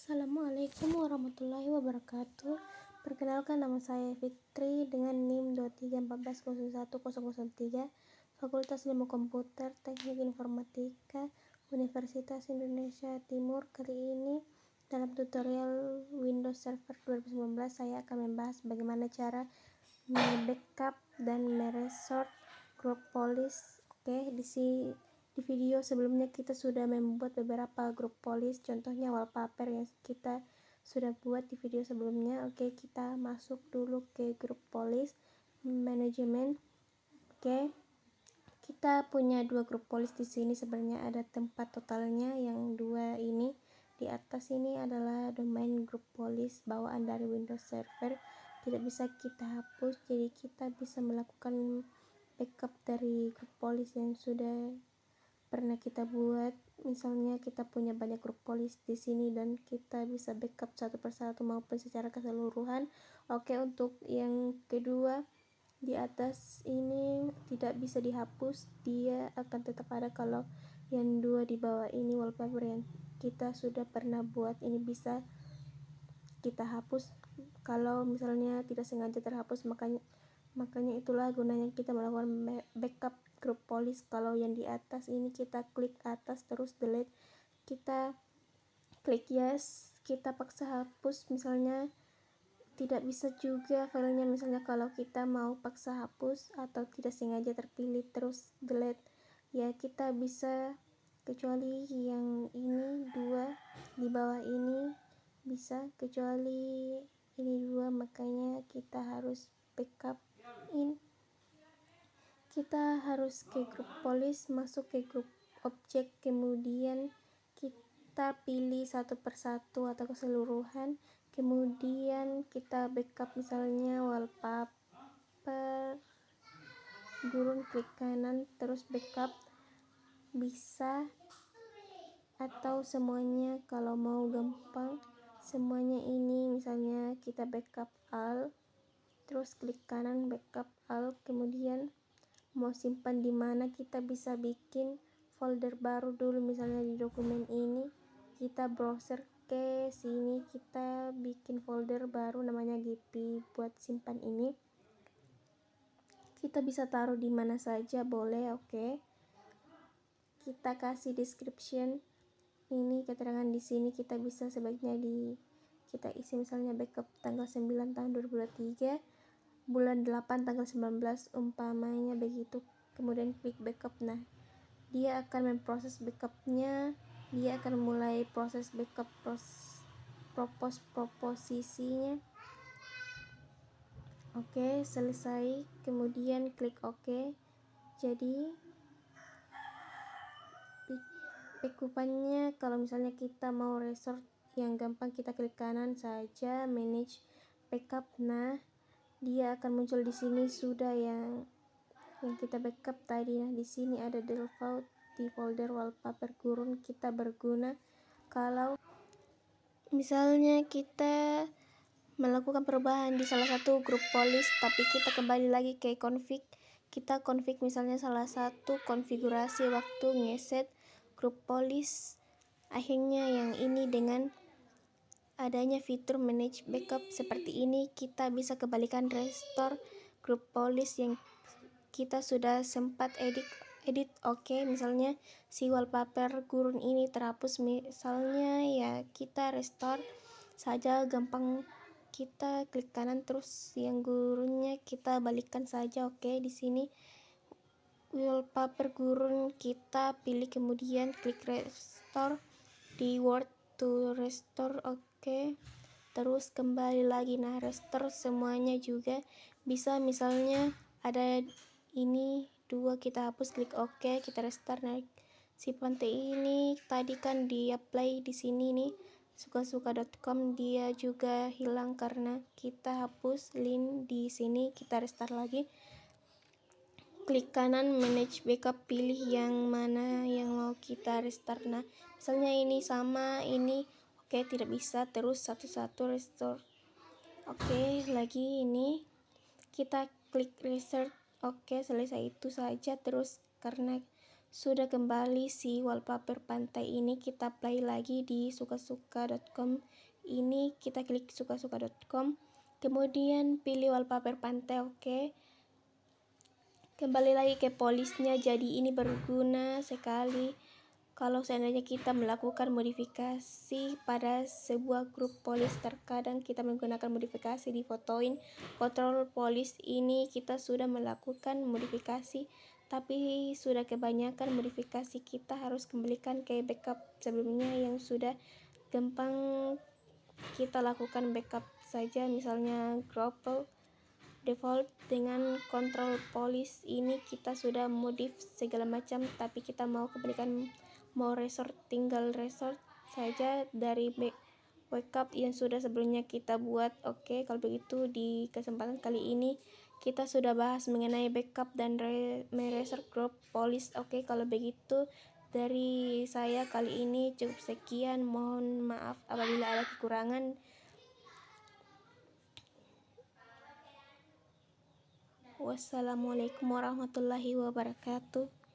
Assalamualaikum warahmatullahi wabarakatuh. Perkenalkan, nama saya Fitri dengan NIM 2314010003, Fakultas Ilmu Komputer Teknik Informatika Universitas Indonesia Timur. Kali ini dalam tutorial Windows Server 2019 saya akan membahas bagaimana cara backup dan meresort grup police. Di video sebelumnya kita sudah membuat beberapa grup police, contohnya wallpaper yang kita sudah buat di video sebelumnya. Kita masuk dulu ke grup police manajemen. Kita punya dua grup police di sini. Sebenarnya ada tempat totalnya yang dua ini. Di atas ini adalah domain grup police bawaan dari Windows Server, tidak bisa kita hapus, jadi kita bisa melakukan backup dari grup police yang sudah pernah kita buat. Misalnya kita punya banyak grup police di sini dan kita bisa backup satu persatu maupun secara keseluruhan. Untuk yang kedua, di atas ini tidak bisa dihapus, dia akan tetap ada. Kalau yang dua di bawah ini, wallpaper yang kita sudah pernah buat, ini bisa kita hapus kalau misalnya tidak sengaja terhapus. Makanya itulah gunanya kita melakukan backup grup police. Kalau yang di atas ini kita klik atas terus delete, kita klik yes, kita paksa hapus, misalnya tidak bisa juga filenya. Misalnya kalau kita mau paksa hapus atau tidak sengaja terpilih terus delete, ya kita bisa, kecuali yang ini dua di bawah ini bisa, kecuali ini dua, makanya kita harus backup kita harus ke grup police, masuk ke grup objek, kemudian kita pilih satu persatu atau keseluruhan, kemudian kita backup misalnya wallpaper gurun, klik kanan terus backup, bisa atau semuanya. Kalau mau gampang semuanya ini, misalnya kita backup all terus klik kanan backup all, kemudian mau simpan di mana, kita bisa bikin folder baru dulu. Misalnya di dokumen ini kita browser ke sini, kita bikin folder baru namanya GP buat simpan ini. Kita bisa taruh di mana saja boleh. Kita kasih description, ini keterangan di sini kita bisa sebaiknya kita isi, misalnya backup tanggal 9 tahun 2023 bulan 8 tanggal 19 umpamanya begitu. Kemudian klik backup. Nah, dia akan memproses backupnya, dia akan mulai proses backup proposisinya. Selesai, kemudian klik OK. Jadi backupannya, kalau misalnya kita mau resort yang gampang, kita klik kanan saja manage backup. Nah, dia akan muncul di sini sudah yang kita backup tadi. Nah, di sini ada default di folder wallpaper gurun, kita berguna kalau misalnya kita melakukan perubahan di salah satu grup police, tapi kita kembali lagi ke config, kita config misalnya salah satu konfigurasi waktu ngeset grup police. Akhirnya yang ini dengan adanya fitur manage backup seperti ini, kita bisa kembalikan restore grup police yang kita sudah sempat edit. Misalnya si wallpaper gurun ini terhapus misalnya, ya kita restore saja gampang. Kita klik kanan terus yang gurunnya kita balikkan saja. Di sini wallpaper gurun kita pilih, kemudian klik restore di word to restore. Terus kembali lagi. Nah, restore semuanya juga bisa. Misalnya ada ini dua, kita hapus, klik OK, kita restart. Nah, si pantai ini tadi kan di apply di sini nih, sukasuka.com, dia juga hilang karena kita hapus link di sini. Kita restart lagi, klik kanan manage backup, pilih yang mana yang mau kita restart. Nah, misalnya ini sama ini, tidak bisa, terus satu-satu restore. Lagi ini kita klik restart. Selesai, itu saja. Terus karena Sudah kembali si wallpaper pantai ini, kita play lagi di sukasuka.com. Ini kita klik sukasuka.com, kemudian pilih wallpaper pantai. Oke, kembali lagi ke polisnya. Jadi ini berguna sekali kalau seandainya kita melakukan modifikasi pada sebuah grup polis. Terkadang kita menggunakan modifikasi di fotoin kontrol polis ini, kita sudah melakukan modifikasi, tapi sudah kebanyakan modifikasi, kita harus kembalikan ke backup sebelumnya yang sudah gampang kita lakukan backup saja. Misalnya Grapple default dengan kontrol polis ini kita sudah modif segala macam, tapi kita mau kembalikan, mau resort, tinggal resort saja dari backup yang sudah sebelumnya kita buat. Oke, kalau begitu di kesempatan kali ini kita sudah bahas mengenai backup dan resort group polis. Oke, kalau begitu dari saya kali ini cukup sekian. Mohon maaf apabila ada kekurangan. Wassalamualaikum warahmatullahi wabarakatuh.